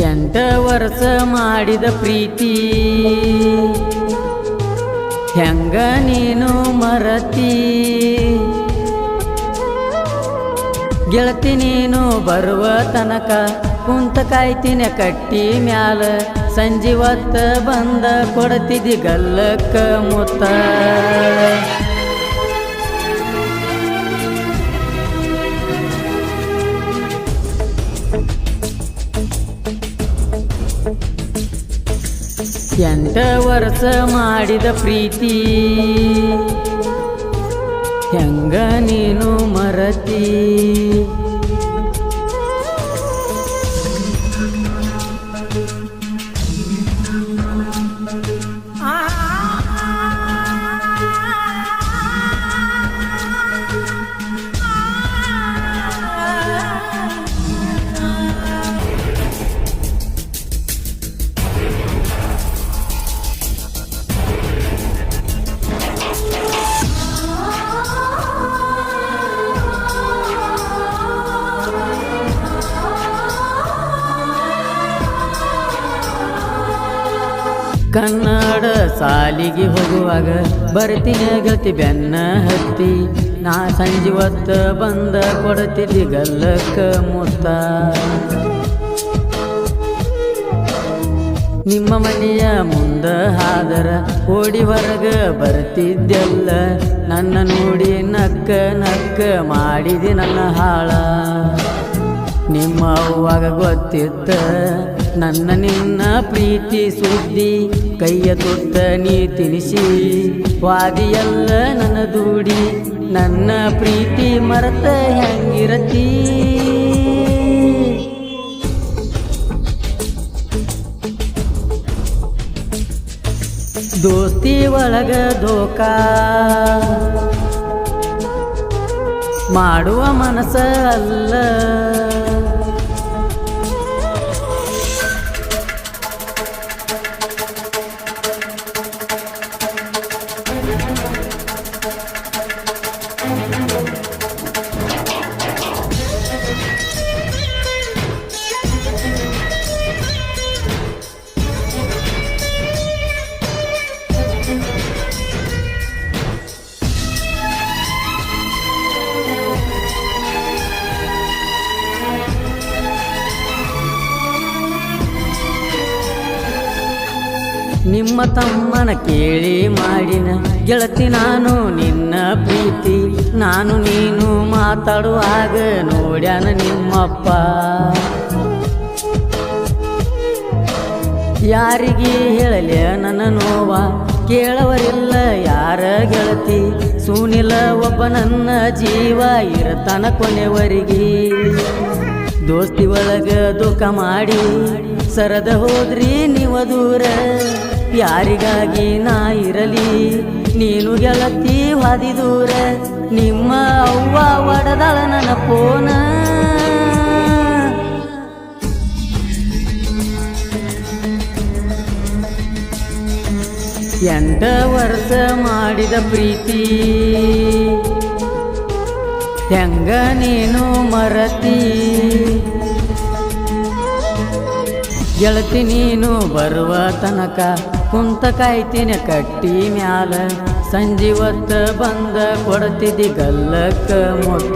8 ವರ್ಷ ಮಾಡಿದ ಪ್ರೀತಿ ಹೆಂಗ ನೀನು ಮರತಿ ಗೆಳತಿ ನೀನು ಬರುವ ತನಕ ಕುಂತ ಕಾಯ್ತಿನ ಕಟ್ಟಿ ಮ್ಯಾಲ ಸಂಜೆ ಹೊತ್ತ ಬಂದ ಕೊಡ್ತಿದ್ದಿ ಗಲ್ಲಕ್ಕ ಮುತ್ತ 8 ವರ್ಷ ಮಾಡಿದ ಪ್ರೀತಿ ಹೆಂಗ ನೀನು ಮರತಿ ಕನ್ನಡ ಸಾಲಿಗೆ ಹೋಗುವಾಗ ಬರ್ತೀನಿ ಗೆಳತಿ ಬೆನ್ನ ಹತ್ತಿ ನಾ ಸಂಜೆ ಹೊತ್ತ ಬಂದ ಕೊಡ್ತಿದ್ದಿ ಗಲ್ಲಕ್ಕ ಮುತ್ತ ನಿಮ್ಮ ಮನೆಯ ಮುಂದ ಹಾದರ ಓಡಿ ಹೊರಗ ಬರ್ತಿದ್ದೆಲ್ಲ ನನ್ನ ನೋಡಿ ನಕ್ಕ ನಕ್ಕ ಮಾಡಿದಿ ನನ್ನ ಹಾಳ ನಿಮ್ಮ ಅವ್ವಾಗ ಗೊತ್ತಿತ್ತ ನನ್ನ ನಿನ್ನ ಪ್ರೀತಿ ಸುದ್ದಿ ಕೈಯ ತುತ್ತ ನೀ ತಿನಿಸಿ ವಾದಿಯಲ್ಲ ನನ್ನ ದೂಡಿ ನನ್ನ ಪ್ರೀತಿ ಮರೆತ ಹೆಂಗಿರತಿ ದೋಸ್ತಿ ಒಳಗ ಧೋಕಾ ಮಾಡುವ ಮನಸ್ಸ ಅಲ್ಲ ನಿಮ್ಮ ತಮ್ಮನ ಕೇಳಿ ಮಾಡಿನ ಗೆಳತಿ ನಾನು ನಿನ್ನ ಪ್ರೀತಿ ನಾನು ನೀನು ಮಾತಾಡುವಾಗ ನೋಡ್ಯಾನ ನಿಮ್ಮಪ್ಪ ಯಾರಿಗೆ ಹೇಳಲಿ ನನ್ನ ನೋವ ಕೇಳವರಿಲ್ಲ ಯಾರ ಗೆಳತಿ ಸುನಿಲ ಒಬ್ಬ ನನ್ನ ಜೀವ ಇರತನ ಕೊನೆವರಿಗೆ ದೋಸ್ತಿ ಒಳಗ ದುಃಖ ಮಾಡಿ ಸರದ ಹೋದ್ರಿ ನೀವು ದೂರ ಯಾರಿಗಾಗಿ ನಾ ಇರಲಿ ನೀನು ಗೆಳತಿ ಹಾದಿ ದೂರ ನಿಮ್ಮ ಅವ್ವ ಒಡದಾಳ ನನ್ನ ಫೋನ 8 ವರ್ಷ ಮಾಡಿದ ಪ್ರೀತಿ ಹೆಂಗ ನೀನು ಮರತಿ ಗೆಳತಿ ನೀನು ಬರುವ ತನಕ ಕುಂತ ಕಾಯ್ತಿನ ಕಟ್ಟಿ ಮ್ಯಾಲ ಸಂಜೆ ಹೊತ್ತ ಬಂದ ಕೊಡ್ತಿದ್ದಿ ಗಲ್ಲಕ್ಕ ಮುತ್ತ